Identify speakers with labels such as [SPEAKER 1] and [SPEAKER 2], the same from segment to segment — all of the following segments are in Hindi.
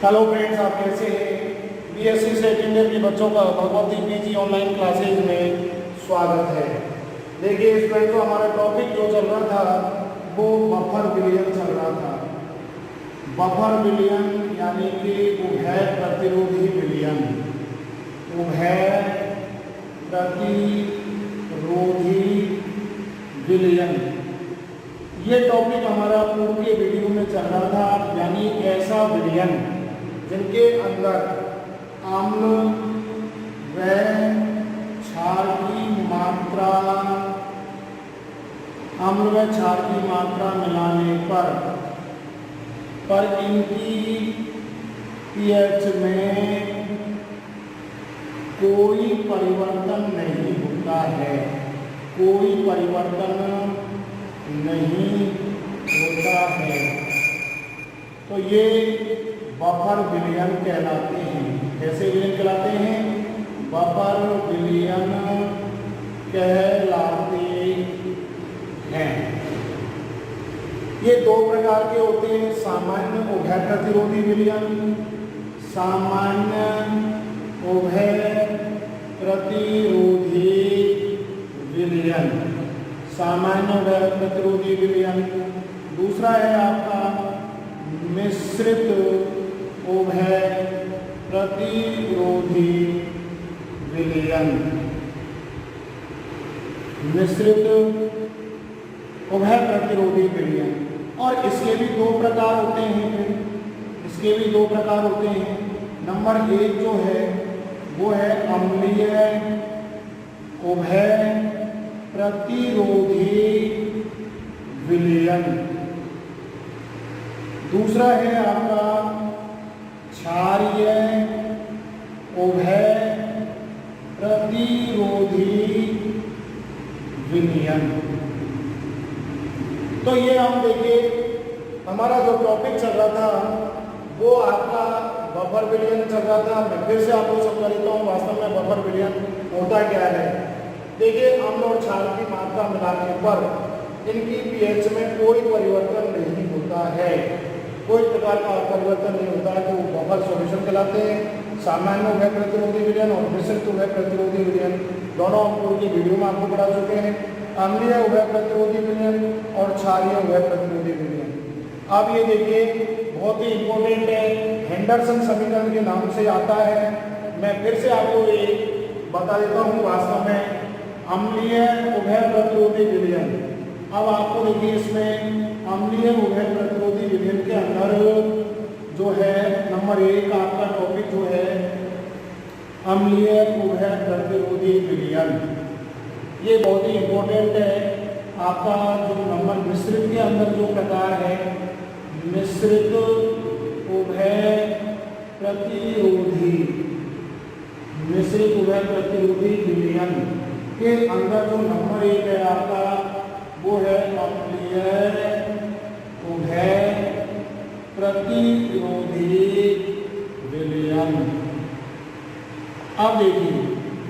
[SPEAKER 1] हेलो फ्रेंड्स, आप कैसे हैं? बीएससी सेकेंड ईयर के बच्चों का भगवती पीजी ऑनलाइन क्लासेज में स्वागत है। देखिए, इस टाइम जो हमारा टॉपिक जो चल रहा था वो बफर विलयन चल रहा था। बफर विलयन यानी कि उभय प्रतिरोधी विलयन। उभय प्रतिरोधी विलयन ये टॉपिक हमारा पूर्व के वीडियो में चल रहा था, यानी ऐसा विलयन जिनके अंदर अम्ल व क्षार की मात्रा मिलाने पर इनकी पीएच में कोई परिवर्तन नहीं होता है। कोई परिवर्तन नहीं होता है, तो ये बफर विलयन कहलाते हैं। कैसे विलयन कहलाते हैं? बफर विलयन कहलाते हैं। ये दो प्रकार के होते हैं, सामान्य उभय प्रतिरोधी विलयन। सामान्य उभय प्रतिरोधी विलयन, सामान्य उभय प्रतिरोधी विलयन। दूसरा है आपका मिश्रित उभय प्रतिरोधी विलयन। मिश्रित उभय प्रतिरोधी विलयन, और इसके भी दो प्रकार होते हैं। इसके भी दो प्रकार होते हैं। नंबर एक जो है वो है अम्लीय उभय प्रतिरोधी विलयन। दूसरा है आपका क्षारीय उभय प्रतिरोधी विलयन। तो ये हम देखिए, हमारा जो टॉपिक चल रहा था वो आपका बफर विलयन चल रहा था। मैं फिर से आपको समझा देता हूँ वास्तव में बफर विलयन होता क्या है। देखिए, अम्ल और क्षार की मात्रा मिलाने पर इनकी पीएच में कोई परिवर्तन नहीं होता है। कोई प्रकार का परिवर्तन नहीं होता है, तो वो बफर सॉल्यूशन कहलाते हैं। सामान्य उभय प्रतिरोधी विलयन और मिश्रित उभय प्रतिरोधी विलयन दोनों हम पूर्व की वीडियो में आपको पढ़ा चुके हैं। अम्लीय उभय प्रतिरोधी विलयन और क्षारीय उभय प्रतिरोधी विलयन। अब ये देखिए, बहुत ही इंपॉर्टेंट है, हेंडरसन समीकरण के नाम से आता है। मैं फिर से आपको ये बता देता हूँ वास्तव में अम्लीय उभय प्रतिरोधी विलयन। अब आपको देखिए, इसमें अम्लीय उभय प्रतिरोधी विलयन के अंदर जो है नंबर एक आपका टॉपिक जो है अम्लीय उभय प्रतिरोधी विलयन। ये बहुत ही इंपॉर्टेंट है आपका। जो नंबर मिश्रित के अंदर जो प्रकार है, मिश्रित उभय प्रतिरोधी, मिश्रित उभय प्रतिरोधी विलयन के अंदर जो नंबर एक है आपका वो है अम्लीय उभय प्रतिरोधी विलयन। अब देखिए,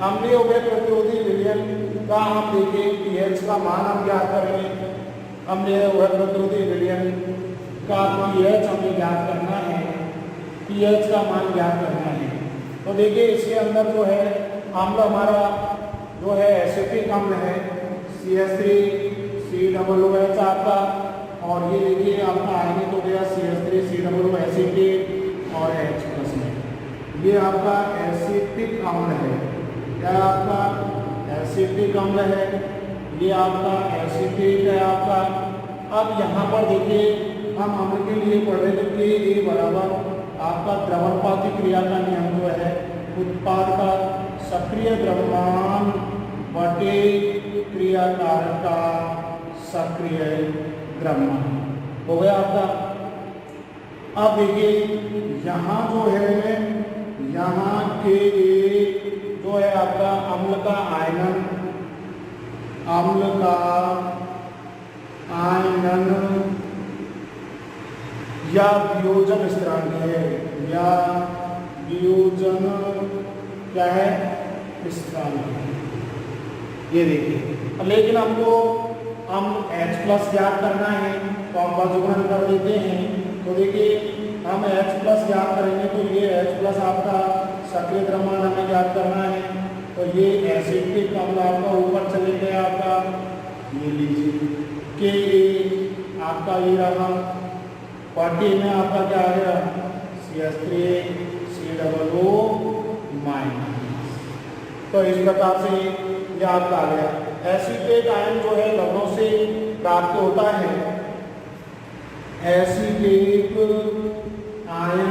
[SPEAKER 1] अम्लीय उभय प्रतिरोधी विलयन का हम देखिए पीएच का मान हम ज्ञात करेंगे। अम्लीय उभय प्रतिरोधी विलयन का पीएच हमें ज्ञात करना है। पीएच का मान ज्ञात करना है। तो देखिए, इसके अंदर जो है अम्ल हमारा जो है एसिटिक अम्ल है CH3COOH आपका, और ये देखिए आपका आयनिक हो गया CH3COO एसिटेट और H+ में। ये आपका एसिटिक अम्ल है। क्या आपका एसिटिक अम्ल है? ये आपका एसिटेट है आपका। अब यहाँ पर देखिए, हम अम्ल के लिए पढ़ रहे थे कि A बराबर आपका द्रवणपाती क्रिया का नियम जो है उत्पाद का सक्रिय द्रव्यमान बटे क्रियाकारक का सक्रिय द्रव्यमान हो गया आपका। अब देखिए, यहाँ जो है, यहाँ के जो है आपका अम्ल का आयनन, अम्ल का आयनन या वियोजन स्थिरांक है, या वियोजन क्या है? स्थिरांक। ये देखिए, लेकिन हमको हम H+ ज्ञात करना है, तो हम बाजुगुणन कर देते हैं। तो देखिए, हम H प्लस याद करेंगे तो ये H प्लस आपका सक्रिय द्रव्यमान हमें याद करना है। तो ये एसिटिक अम्ल आपका ऊपर चले गया आपका, ये लीजिए के आपका ये रहा, पार्टी में आपका क्या आ गया CH3COO माइनस। तो इस प्रकार से याद आ गया। एसीटेट आयन जो है लवणों से प्राप्त होता है। एसीटेट आयन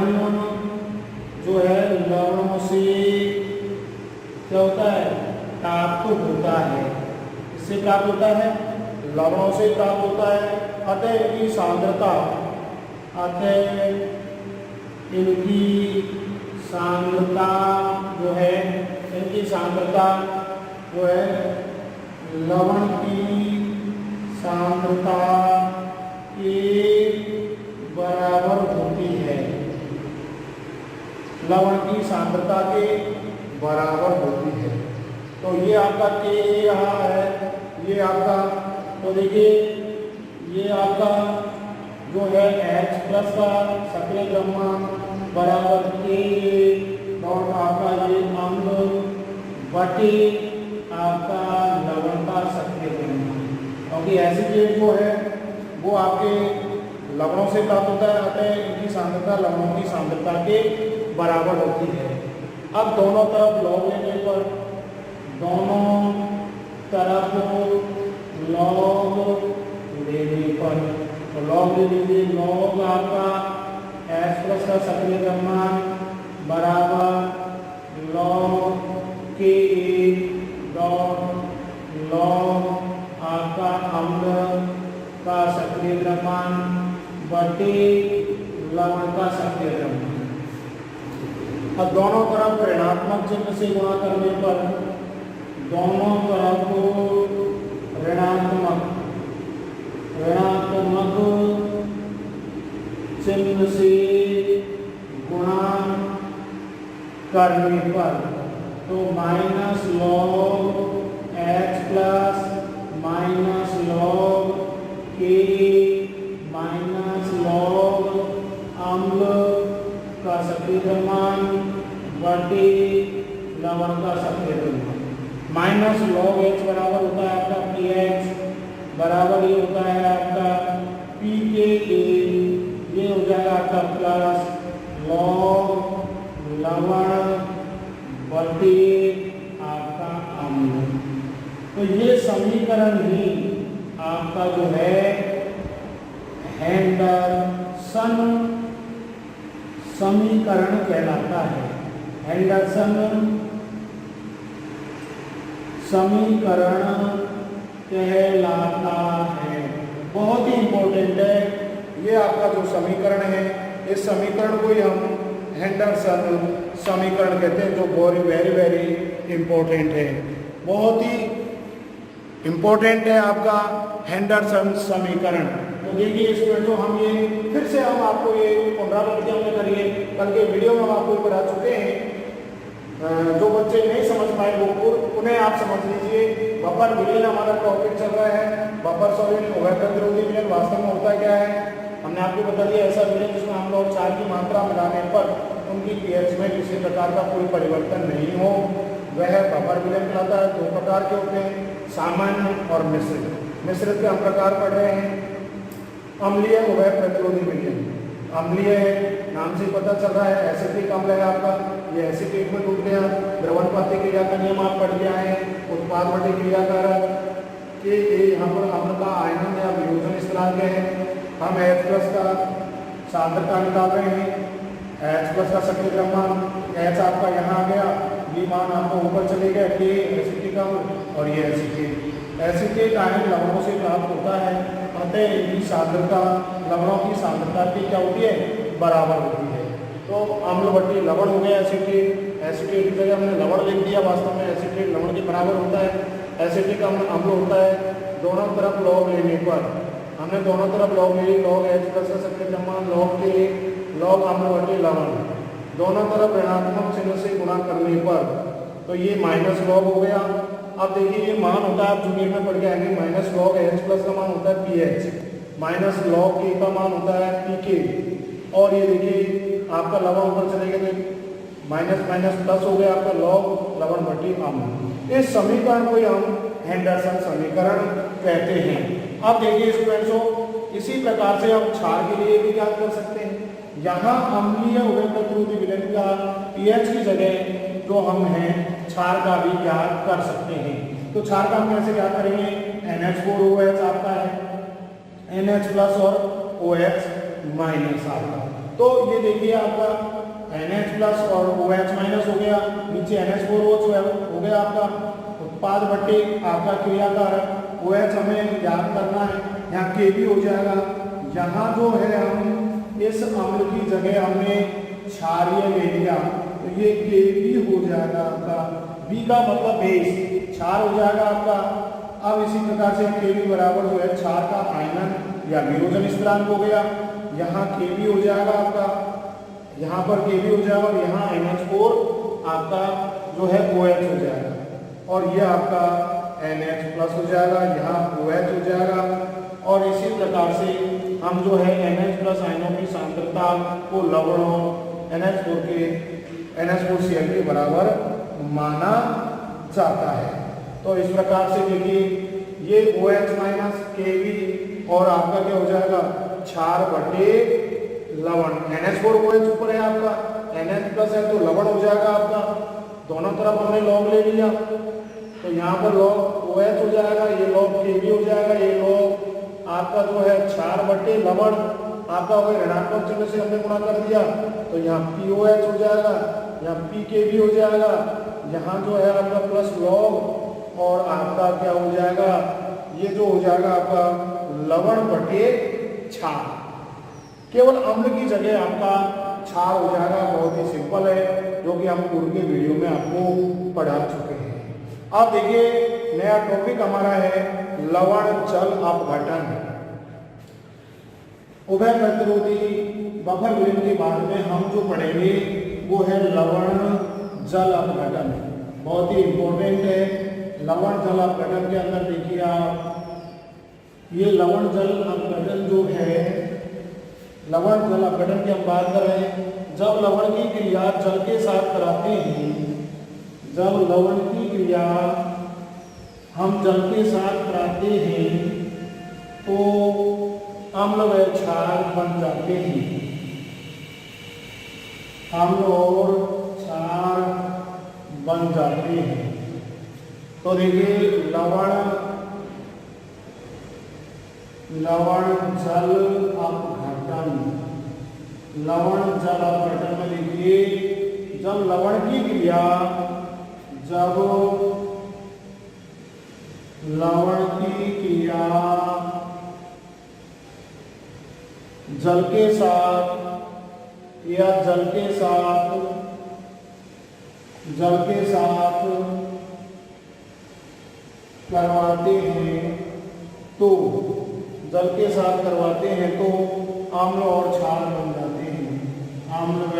[SPEAKER 1] जो है लवणों से क्या होता है प्राप्त होता है। इससे प्राप्त होता है लवणों से प्राप्त होता है। अतः इनकी सांद्रता जो है इनकी सांद्रता जो है लवण की सांद्रता के बराबर होती है। लवण की सांद्रता के बराबर होती है। तो ये आपका के यहाँ है, ये आपका, तो देखिए ये आपका जो है H प्लस का सक्रिय द्रव्यमान बराबर के और आपका ये अम्ल बटे आपका लवण का सक्रिय द्रव्यमान, क्योंकि एसीटेट जो है वो आपके लवणों से प्राप्त होता है। अतः इनकी सांद्रता लवणों की सांद्रता के बराबर होती है। अब दोनों तरफ लॉग लेने पर, दोनों तरफ लॉग लेने पर, तो लॉग ले लीजिए। लॉग आपका H प्लस का सक्रिय द्रव्यमान बराबर लॉग के डॉट लॉग आपका अम्ल का सक्रिय द्रव्यमान बटे लवण का सक्रिय द्रव्यमान। अब दोनों तरफ ऋणात्मक चिन्ह से गुणा करने पर, दोनों तरफ ऋणात्मक चिन्ह से गुणा करने पर, तो minus log H plus minus log के माइनस लॉग अम्ल का सक्रिय द्रव्यमान बटे लवण का सक्रिय द्रव्यमान। माइनस लॉग H बराबर होता है आपका pH, बराबर ये होता है आपका pKa, ये हो जाएगा आपका प्लस लॉग लवण बटे आपका अम्ल। तो ये समीकरण ही आपका जो है हेंडरसन समीकरण कहलाता है। हेंडरसन समीकरण कहलाता है। बहुत ही इंपॉर्टेंट है ये आपका जो समीकरण है। इस समीकरण को ही हम हेंडरसन समीकरण कहते हैं, जो वेरी वेरी इंपॉर्टेंट है। बहुत ही इंपॉर्टेंट है आपका हेंडरसन समीकरण। तो देखिए इसमें जो हम ये फिर से हम आपको ये पुनरावृत्तियों में करिए, कल के वीडियो में हम आपको करा चुके हैं। जो बच्चे नहीं समझ पाए वो उन्हें आप समझ लीजिए। बफर विलीन हमारा टॉपिक चल रहा है। बफर सॉल्यूशन उभय प्रतिरोधी विलीन वास्तव में होता क्या है, हमने आपको बता दिया। ऐसा विलीन जिसमें हम लोग क्षार की मात्रा मिलाने पर उनकी पीएच में किसी प्रकार का कोई परिवर्तन नहीं हो, वह बफर विलीन कहलाता है। दो प्रकार के होते हैं, सामान्य और मिश्रित। मिश्रित के हम प्रकार पढ़ रहे हैं। अम्लीय उभय प्रतिरोधी विलीन, अम्लीय है नाम से पता चल रहा है। एसिटिक अम्ल है आपका, ये एसिटेट में टूट गया। द्रवणपाती क्रिया का नियम आप पढ़ गया है। उत्पाद बटे क्रियाकारक के यहाँ पर अम्ल का आयनन या वियोजन स्थिरांक है। हम H प्लस का सांद्रता निकाल रहे हैं। H प्लस का सक्रिय द्रव्यमान H आपका यहाँ आ गया, ये मान आपको ऊपर चले गया के एसिटिक अम्ल और ये एसिटेट। एसिटेट आयन लवणों से प्राप्त होता है। अतः इनकी सांद्रता लवणों की सांद्रता की क्या होती है, बराबर होती है। तो अम्ल बट्टी लवण हो गया एसिटेट। एसिटेट की जगह हमने लवण लिख दिया, वास्तव में एसिटेट लवण के बराबर होता है। एसिटिक अम्ल होता है। दोनों तरफ लॉग लेने पर हमने दोनों तरफ लॉग ले, लॉग H प्लस का सक्रिय द्रव्यमान लॉग के लॉग अम्ल बटे लवण, दोनों तरफ ऋणात्मक चिन्ह से गुणा करने पर तो ये माइनस लॉग हो गया। अब देखिए ये मान होता है, आप जूनियर में पढ़ के आएंगे, माइनस लॉग H प्लस का मान होता है pH, माइनस लॉग K का मान होता है pK, और ये देखिए आपका लवण ऊपर चले गए तो माइनस माइनस प्लस हो गया आपका लॉग लवण बटी अम्ल। इस समीकरण को हम हेंडरसन समीकरण कहते हैं। अब देखिए स्टूडेंट्स, इसी प्रकार से हम क्षार के लिए भी ज्ञात कर सकते हैं। यहाँ अम्लीय उभय प्रतिरोधी विलयन का पीएच की जगह जो हम हैं क्षार का भी ज्ञात कर सकते हैं। तो क्षार का हम कैसे ज्ञात करेंगे? NH4OH आपका है, NH प्लस और OH माइनस आपका। तो ये देखिए आपका NH प्लस और OH माइनस हो गया, नीचे NH4OH हो गया आपका उत्पाद बटे आपका क्रियाकारक OH हमें ज्ञात करना है। यहाँ Kb हो जाएगा। यहाँ जो है हम इस अम्ल की जगह हमने क्षारीय ले लिया तो ये Kb हो जाएगा आपका, B का मतलब बेस, क्षार हो जाएगा आपका। अब इसी प्रकार से Kb बराबर जो है क्षार का आयनन या विरोधन स्थिरांक हो गया। यहाँ Kb हो जाएगा आपका, यहाँ पर Kb हो जाएगा और यहाँ NH4 आपका जो है OH हो जाएगा और ये आपका NH प्लस हो जाएगा, यहाँ OH हो जाएगा। और इसी प्रकार से हम जो है NH प्लस आयनों की सांद्रता को लवणों NH4Cl के बराबर माना जाता है। तो इस प्रकार से देखिए ये OH माइनस Kb और आपका क्या हो जाएगा क्षार बटे लवण। NH4OH ऊपर है आपका, NH प्लस है तो लवण हो जाएगा आपका। दोनों तरफ हमने लॉग ले लिया तो यहाँ पर लॉग OH हो जाएगा, ये लॉग Kb हो जाएगा, ये लॉग आपका जो है क्षार बटे लवण आपका हो गया, ऋणात्मक चिन्ह से हमने गुणा कर दिया तो यहाँ POH हो जाएगा, यहाँ PKb हो जाएगा, यहाँ जो है आपका प्लस लॉग और आपका क्या हो जाएगा, ये जो हो जाएगा आपका लवण बटे क्षार। केवल अम्ल की जगह आपका क्षार हो जाएगा। बहुत ही सिंपल है, जो कि हम पूर्व के वीडियो में आपको पढ़ा चुके हैं। अब देखिए नया टॉपिक हमारा है लवण जल अपघटन। उभय प्रतिरोधी बफर विलयन के बाद में हम जो पढ़ेंगे वो है लवण जल अपघटन। बहुत ही इंपॉर्टेंट है। लवण जल अपघटन के अंदर देखिए आप, ये लवण जल अपघटन जो है, लवण जल अपघटन की हम बात कर रहे हैं। जब लवण की क्रिया जल के साथ कराते हैं, जब लवण की क्रिया हम जल के साथ कराते हैं तो अम्ल व क्षार बन जाते हैं। अम्ल और क्षार बन जाते हैं। तो देखिए लवण जल अपघटन, लवण जल अपघटन में देखिए जब लवण की क्रिया, जब लवण की क्रिया जल के साथ या जल के साथ करवाते हैं तो, जल के साथ करवाते हैं तो अम्ल और क्षार बन जाते हैं। अम्ल व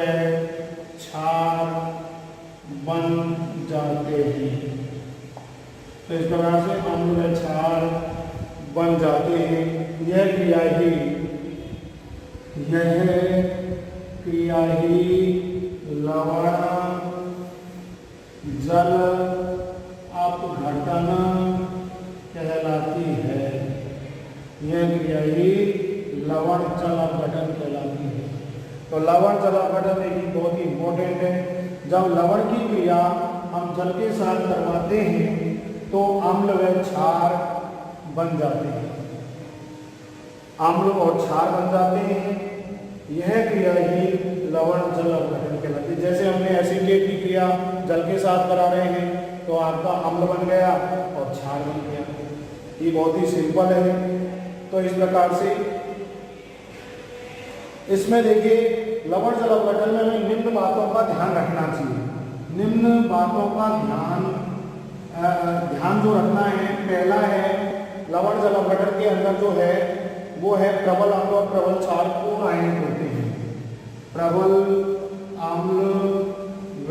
[SPEAKER 1] क्षार बन जाते हैं। तो इस प्रकार से अम्ल व क्षार बन जाते हैं। यह क्रिया ही लवण जल अपघटन कहलाती है। यह क्रिया ही लवण जल अपघटन कहलाती है। तो लवण जल अपघटन एक बहुत ही इंपॉर्टेंट है। जब लवण की क्रिया हम जल के साथ करवाते हैं तो अम्ल व क्षार बन जाते हैं। अम्ल और क्षार बन जाते हैं। यह क्रिया ही लवण जल अपघटन कहलाती है। जैसे हमने एसीटेट की क्रिया जल के साथ करा रहे हैं तो आपका अम्ल बन गया और क्षार बन गया। ये बहुत ही सिंपल है। तो इस प्रकार से इसमें देखिए लवण जल अपघटन में हमें निम्न बातों का ध्यान रखना चाहिए। निम्न बातों का ध्यान जो रखना है, पहला है लवण जल अपघटन के अंदर जो है वो है प्रबल अम्ल और प्रबल क्षार पूर्ण आयनित होते हैं। प्रबल अम्ल व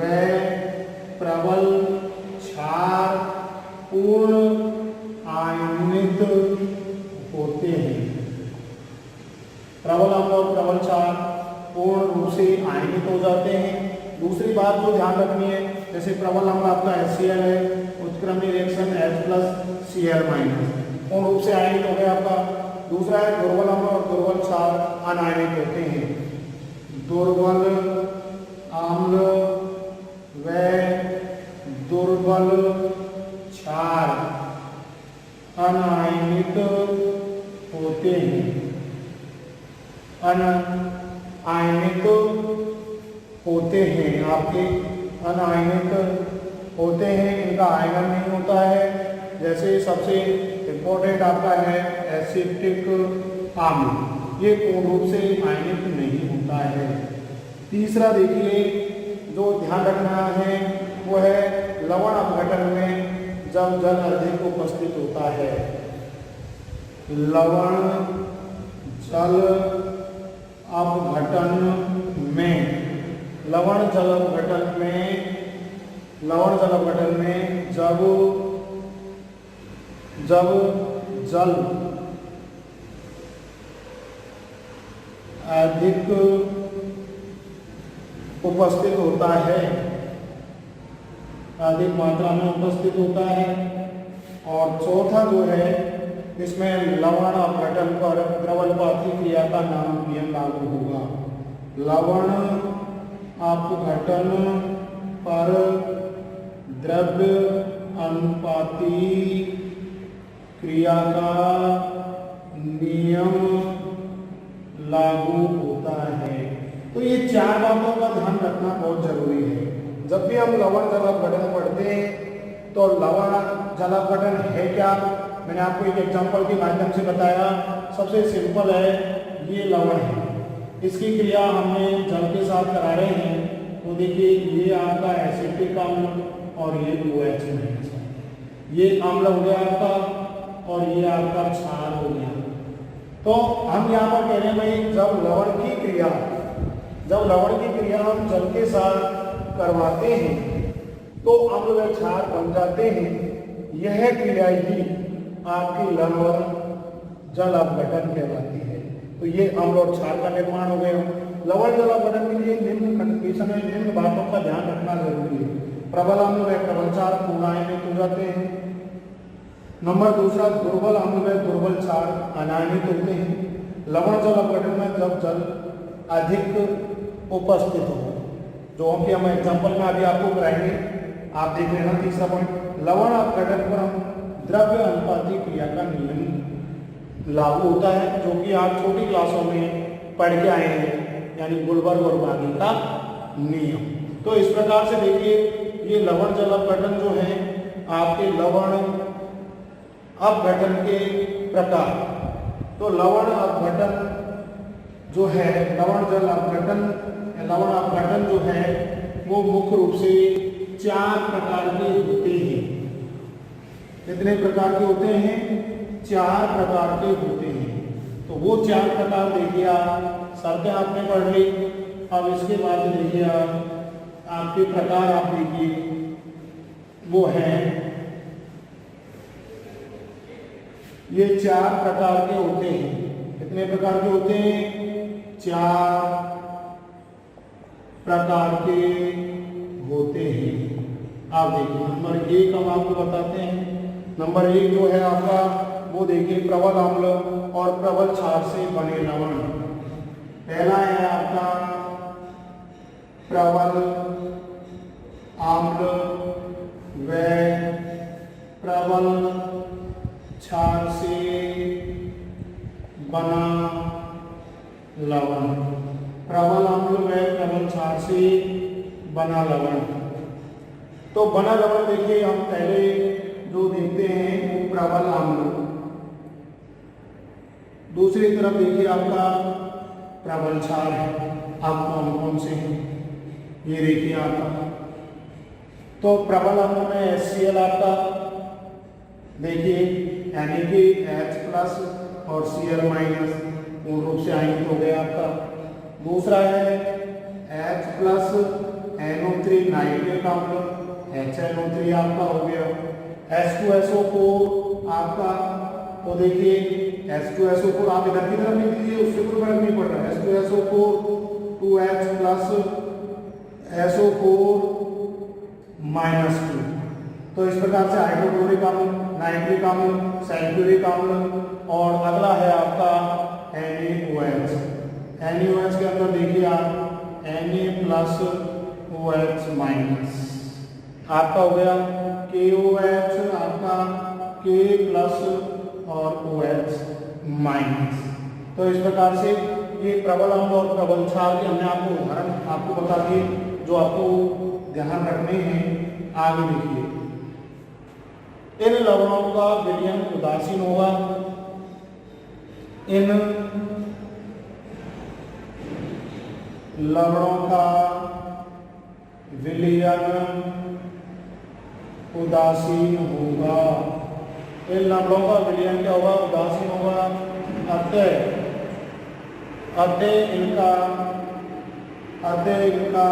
[SPEAKER 1] प्रबल क्षार पूर्ण आयनित होते हैं। प्रबल अम्ल और प्रबल क्षार आयनित हो जाते हैं। दूसरी बात जो ध्यान रखनी है, जैसे प्रबल अम्ल आपका HCl है, उत्क्रमणी रिएक्शन H+Cl- पूर्ण रूप से आयनित हो गया आपका। दूसरा है दुर्बल अम्ल और दुर्बल क्षार अनायनित होते हैं। दुर्बल अम्ल व दुर्बल क्षार अनायनित होते हैं, अनायनित होते हैं, आपके अनायनित होते हैं, इनका आयनन नहीं होता है। जैसे सबसे इम्पोर्टेंट आपका है एसिटिक अम्ल, ये पूर्ण रूप से आयनित नहीं होता है। तीसरा देखिए जो ध्यान रखना है वो है लवण अपघटन में जब जल अधिक उपस्थित होता है। लवण जल अपघटन में, लवण जल अपघटन में, लवण जल अपघटन में जब जल अधिक उपस्थित होता है, अधिक मात्रा में उपस्थित होता है। और चौथा जो है इसमें लवण अपघटन पर द्रवणपाती क्रिया का नियम लागू होगा। लवण अपघटन पर द्रव्य अनुपाती क्रिया का नियम लागू होता है। तो ये चार बातों का ध्यान रखना बहुत जरूरी है। जब भी हम लवण जल अपघटन पढ़ते हैं तो लवण जल अपघटन है क्या, मैंने आपको एक एग्जांपल के माध्यम से बताया। सबसे सिंपल है, ये लवण है, इसकी क्रिया हमने जल के साथ करा रहे हैं। तो देखिए ये आपका एसिटिक अम्ल और ये OH है, ये अम्ल हो गया आपका और ये आपका क्षार हो गया। तो हम यहाँ पर कह रहे हैं भाई जब लवण की क्रिया हम जल के साथ करवाते हैं तो अम्ल व क्षार बन जाते हैं। यह क्रिया ही आपकी लवण जल अपघटन कहलाती है। तो ये अम्ल और क्षार का निर्माण हो गया। लवण जल अपघटन के लिए निम्न कंडीशन में निम्न बातों का ध्यान रखना जरूरी है। प्रबल अम्ल व प्रबल क्षार पूर्ण आयनित हो जाते हैं। नंबर दूसरा, दुर्बल अम्ल व दुर्बल क्षार अनायनित होते हैं। लवण जल अपघटन में जब जल अधिक उपस्थित हो, जो हम एग्जाम्पल में अभी आपको कराएंगे, आप देख लेना। तीसरा पॉइंट, लवण अपघटन पर हम द्रव्य अनुपाती क्रिया का नियम लागू होता है, जो कि आप छोटी क्लासों में पढ़ के आए हैं, यानी गुलबर्ग और बागी का नियम। तो इस प्रकार से देखिए ये लवण जल अपघटन जो है आपके लवण अपघटन के प्रकार। तो लवण अपघटन जो है, लवण जल अपघटन, लवण अपघटन जो है वो मुख्य रूप से 4 प्रकार के होते हैं। कितने प्रकार के होते हैं? 4 प्रकार के होते हैं। तो वो 4 प्रकार देखिए आप, शर्तें आपने पढ़ ली। अब इसके बाद देखिए आपके प्रकार आप देखिए वो है, ये 4 प्रकार के होते हैं। कितने प्रकार के होते हैं? 4 प्रकार के होते हैं। आप देखिए नंबर 1 हम आपको बताते हैं। नंबर 1 जो है आपका वो देखिए प्रबल अम्ल और प्रबल क्षार से बने लवण। पहला है आपका प्रबल अम्ल व प्रबल क्षार से बना लवण। प्रबल अम्ल व प्रबल क्षार से बना लवण। तो बना लवण देखिए हम पहले जो देखते हैं वो प्रबल अम्ल। दूसरी तरफ देखिए आपका प्रबल क्षार है। आप कौन कौन से हैं ये देखिए आपका। तो प्रबल अम्ल में HCl आपका देखिए, यानी कि H+ और Cl- पूर्ण रूप से आयनित हो गया आपका। दूसरा है H+NO3 नाइट्रेट अम्ल, HNO3 आपका हो गया। H2SO4 आपका, तो देखिए H2SO4 आप इधर की तरफ लिख लीजिए, उससे कोई फर्क नहीं पड़ रहा है। H2SO4 2H+ SO4-2। तो इस प्रकार से हाइड्रोक्लोरिक अम्ल, नाइट्रिक अम्ल, सल्फ्यूरिक अम्ल और अगला है आपका NaOH। NaOH के अंदर देखिए आप Na+OH- आपका हो गया KOH, आपका K+ और OH-। तो इस प्रकार से ये प्रबल अम्ल और प्रबल क्षार के हमने आपको उदाहरण आपको बता दिए जो आपको ध्यान रखने हैं। आगे देखिए, इन लवणों का विलयन उदासीन होगा। इन लवणों का विलयन उदासीन होगा। इन लवणों का विलयन क्या होगा? उदासीन होगा। अतः इनका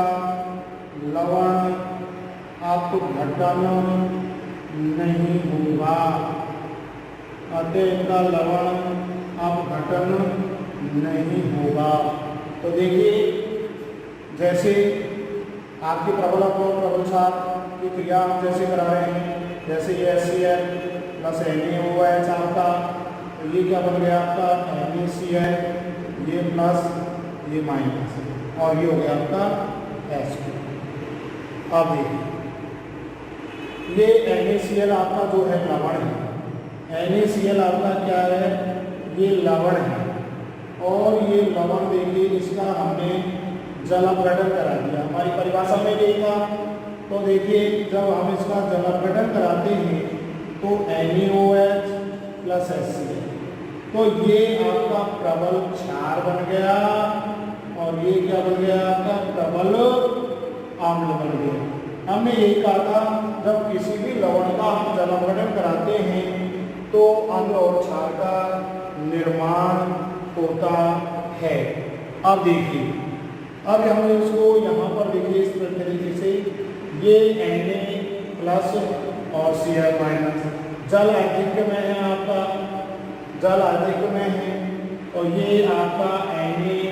[SPEAKER 1] लवण अपघटन नहीं होगा। अतः इनका लवण अपघटन नहीं होगा। तो देखिए, जैसे आपके प्रबल अम्ल और प्रबल क्षार की क्रिया हम जैसे करा रहे हैं, जैसे ये HCl + NaOH आपका, तो ये क्या बन गया आपका NaCl, ये प्लस ये माइनस, और ये हो गया आपका H2। अब देखिए, ये NaCl आपका जो है लवण है। NaCl आपका क्या है? ये लवण है। और ये लवण देखिए, इसका हमने जल अपघटन करा दिया। हमारी परिभाषा में यही था। तो देखिए, जब हम इसका जल अपघटन कराते हैं तो NaOH + HCl, तो ये आपका प्रबल क्षार बन गया और ये क्या बन गया? आपका प्रबल अम्ल बन गया। हमने यही कहा था, जब किसी भी लवण का हम जल अपघटन कराते हैं तो अम्ल और क्षार का निर्माण होता है। अब देखिए, अब हम इसको यहाँ पर देखिए इस तरीके से, ये Na+ और Cl- जल आधिक्य में है आपका, जल आधिक्य में है। और ये आपका Na+OH-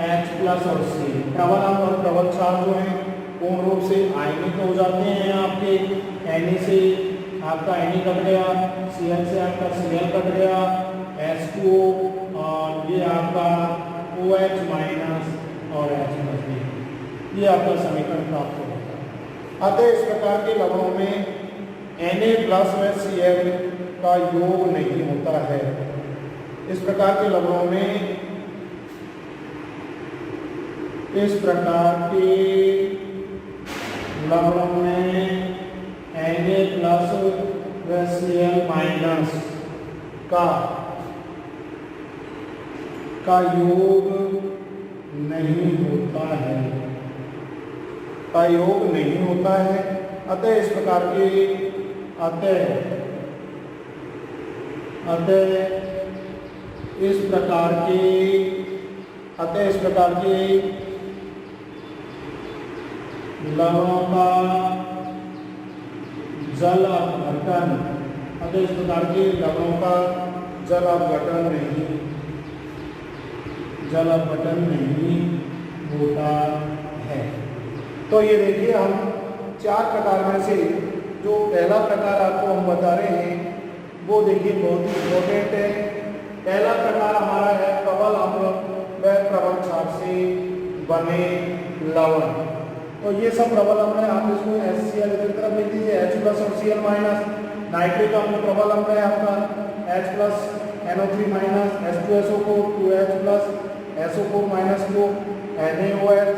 [SPEAKER 1] H+ और C। प्रबल अम्ल और प्रबल क्षार जो हैं पूर्ण रूप से आयनिक हो जाते हैं आपके। Na से आपका Na कट गया, Cl से आपका Cl कट गया, H2O और ये आपका OH- और H+। ये आपका समीकरण प्राप्त होगा। अतः इस प्रकार के लवणों में Na+ में Cl का योग नहीं होता है। इस प्रकार के लवणों में Na+ व Cl- का योग नहीं होता है, का योग नहीं होता है। अतः इस प्रकार के इस प्रकार के लवणों का जल अपघटन, अतः इस प्रकार के लवणों का जल अपघटन नहीं होता है। तो ये देखिए, हम 4 प्रकार में से जो पहला प्रकार आपको हम बता रहे हैं वो देखिए बहुत ही इम्पोर्टेंट है। पहला प्रकार हमारा है प्रबल अम्ल व प्रबल क्षार से बने लवण। तो ये सब प्रबल अम्ल है। आप इसको HCl इधर तरफ लिख दीजिए, H+ और Cl-। नाइट्रिक अम्ल प्रबल अम्ल है आपका H+ NO3- H2SO4 2H+ SO4- 2 NaOH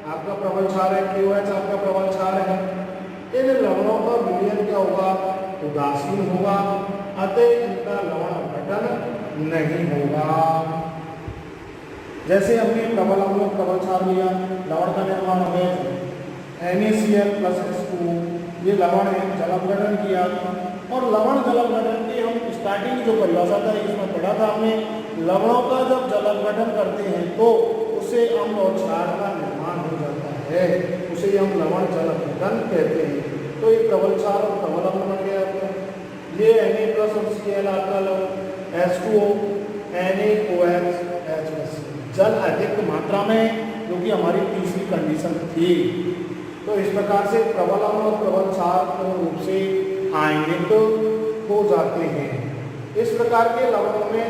[SPEAKER 1] आपका प्रबल क्षार है, KOH आपका प्रबल क्षार है। इन लवणों का विलयन क्या होगा? उदासीन होगा। अतः इनका लवण अपघटन नहीं होगा। जैसे हमने प्रबल अम्ल प्रबल क्षार लिया, लवण का निर्माण हो गया NaCl + H2, ये लवण है, जल अपघटन किया। और लवण जल अपघटन की हम स्टार्टिंग जो परिभाषा था इसमें पढ़ा था हमने, लवणों का जब जल अपघटन करते हैं तो उसे अम्ल और क्षार का निर्माण हो जाता है, उसे हम लवण जल अपघटन कहते हैं। तो ये प्रबल क्षार और प्रबल अम्ल बन गया आपका। ये Na+ और Cl आपका लवण, H2O NaOH H+। जल अधिक मात्रा में, जो कि हमारी तीसरी कंडीशन थी। तो इस प्रकार से प्रबल अम्ल और प्रबल क्षार पूर्ण रूप से आयनित हो जाते हैं। इस प्रकार के लवणों में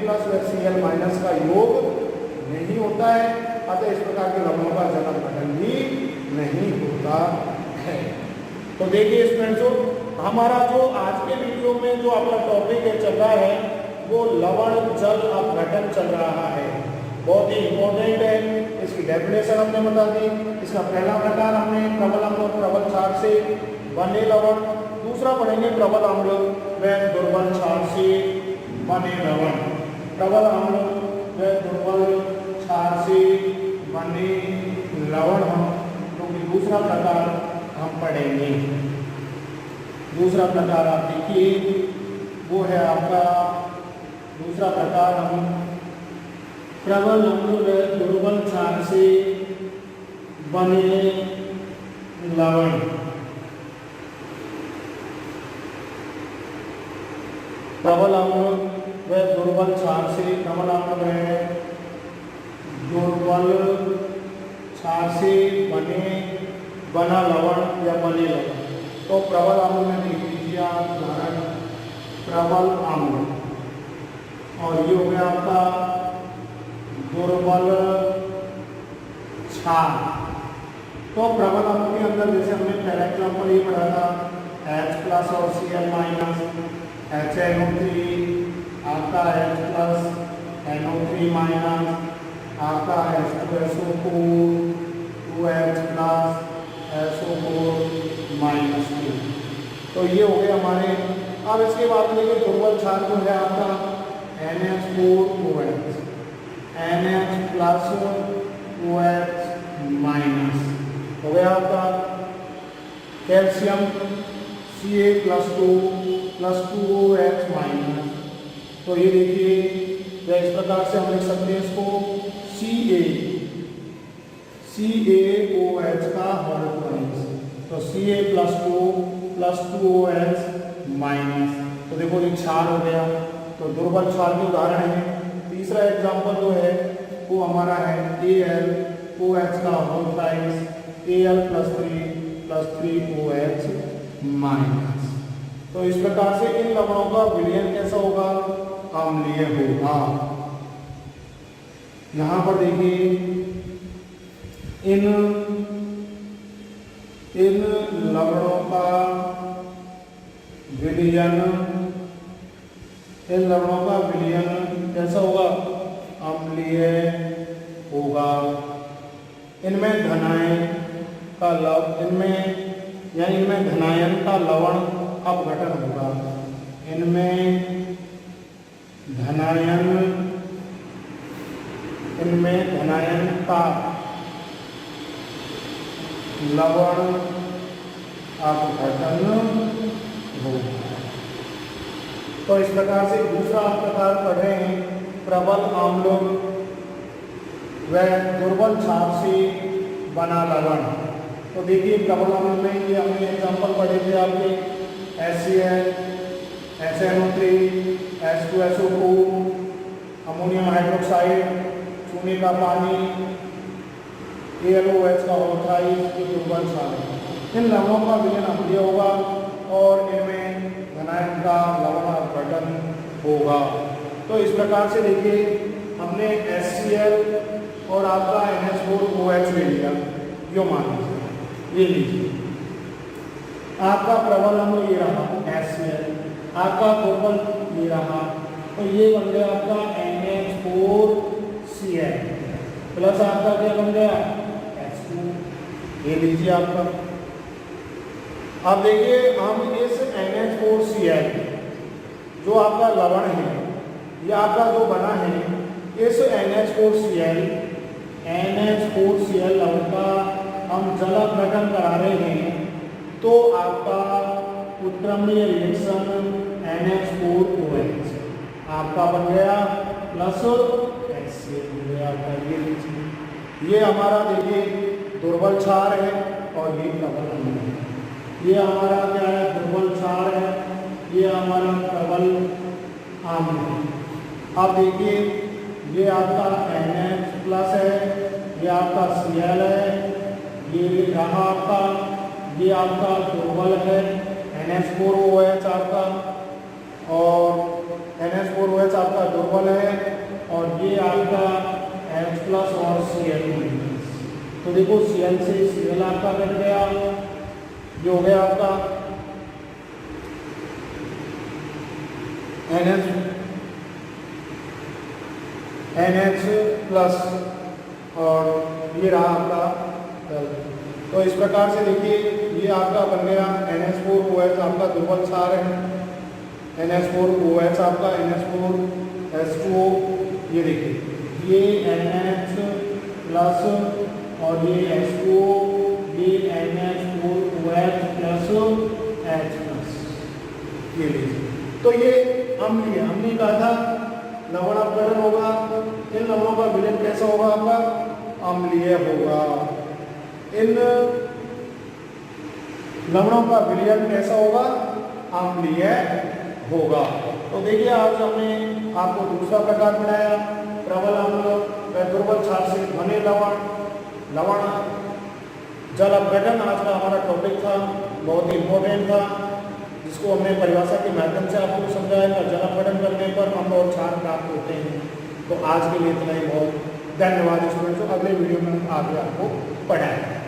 [SPEAKER 1] Na+ व Cl- का योग नहीं होता है, अतः इस प्रकार के लवणों का जलक गठन भी नहीं होता है। तो देखिए स्टूडेंट्सों, हमारा जो आज के वीडियो में जो आपका टॉपिक है चल रहा है वो लवण जल अपघटन चल रहा है, बहुत ही इंपॉर्टेंट है। इसकी डेफिनेशन हमने बता दी। इसका पहला प्रकार हमने प्रबल अम्ल और प्रबल क्षार से बने लवण, दूसरा पढ़ेंगे प्रबल अम्ल व दुर्बल क्षार से बने लवण। प्रबल अम्ल व दुर्बल क्षार से बने लवण हम क्योंकि दूसरा प्रकार हम पढ़ेंगे। दूसरा प्रकार आप देखिए वो है आपका दूसरा प्रकार हम प्रबल अम्ल व दुर्बल क्षार से बने लवण। प्रबल अम्ल व दुर्बल क्षार से प्रबल अम्ल व दुर्बल क्षार से बना लवण या बने लवण। तो प्रबल अम्ल में देख लीजिए आप उदाहरण प्रबल अम्ल, और ये हो गया आपका दुर्बल क्षार। तो प्रबल अम्ल के अंदर जैसे हमने पहला एग्जाम्पल ये पढ़ा था H+ और Cl- HNO3 आपका H+NO3- आपका H2SO4 2H+ SO4-2। तो ये हो गए हमारे। अब इसके बाद देखिए दुर्बल क्षार जो है आपका NH4OH NH+OH- हो गया आपका कैल्शियम Ca+2+2OH-। तो ये देखिए इस प्रकार से हम लिख सकते हैं इसको CaOH का हॉर्न। तो Ca+2+2OH-। तो देखो ये क्षार हो गया। तो दुर्बल क्षार के उदाहरण है। तीसरा एग्जाम्पल जो है वो हमारा है AlOH का होल प्राइस Al+3+3OH-। तो इस प्रकार से इन लवणों का विलयन कैसा होगा, अम्लीय होगा। यहाँ पर देखिए इन लवणों का विलयन कैसा होगा, अम्लीय होगा। इनमें धनायन का धनायन का लवण अपघटन होगा। इनमें धनायन का लवण अपघटन होगा। तो इस प्रकार से दूसरा प्रकार पढ़ रहे हैं प्रबल अम्ल व दुर्बल क्षार से बना लवण। तो देखिए प्रबल अम्ल में ये हमने एग्जाम्पल पढ़े थे आपके HCl HNO3 H2SO4 ammonium hydroxide चूने का पानी AlOH का ऑक्साइड की दुर्बल क्षार है। इन लवणों का विलयन अम्लीय होगा और इनमें धनायन का लवण अपघटन होगा। तो इस प्रकार से देखिए हमने HCl और आपका NH4OH ले लिया, यो मान लीजिए, ये लीजिए आपका प्रबल अम्ल ये रहा HCl, आपका दुर्बल ये रहा। तो ये बन गया आपका NH4Cl प्लस आपका क्या बन गया H2, ये लीजिए आपका। अब देखिए हम इस NH4Cl जो आपका लवण है, ये आपका जो बना है, इस NH4Cl लवण का हम जल अपघटन करा रहे हैं। तो आपका उत्क्रमणीय रिएक्शन NH4OH आपका बन गया प्लस HCl हो गया आपका। ये हमारा देखिए दुर्बल क्षार है और ये प्रबल अम्ल है। ये हमारा क्या है, दुर्बल क्षार है, ये हमारा प्रबल अम्ल है। अब देखिए ये आपका NH प्लस है, ये आपका Cl है, ये रहा आपका, ये आपका दुर्बल है NH4OH आपका, और NH4OH आपका दुर्बल है, और ये आपका H+ और Cl2। तो देखो Cl से Cl आपका कट गया, ये हो गया आपका NH+ और ये रहा आपका जल। तो इस प्रकार से देखिए ये आपका बन गया NH4OH आपका दुर्बल क्षार है, NH4OH आपका NH4H2O, ये देखिए ये NH+ और ये H2O, ये NH4OH प्लस H+, ये लीजिए। तो ये अम्लीय, हमने कहा था लवण अपघटन होगा, इन लवणों का विलयन कैसा होगा आपका? अम्लीय होगा। इन लवणों का विलयन कैसा होगा? अम्लीय होगा। तो देखिए आज हमने आपको दूसरा प्रकार पढ़ाया, प्रबल अम्ल व दुर्बल क्षार से बने लवण जल अपघटन आज का हमारा टॉपिक था, बहुत ही इम्पोर्टेंट था, जिसको हमने परिभाषा के माध्यम से आपको समझाया। जल अपघटन करने पर अम्ल और क्षार प्राप्त होते हैं। तो आज के लिए इतना ही, बहुत धन्यवाद स्टूडेंट्स। अगले वीडियो में आगे आपको पढ़ाएंगे।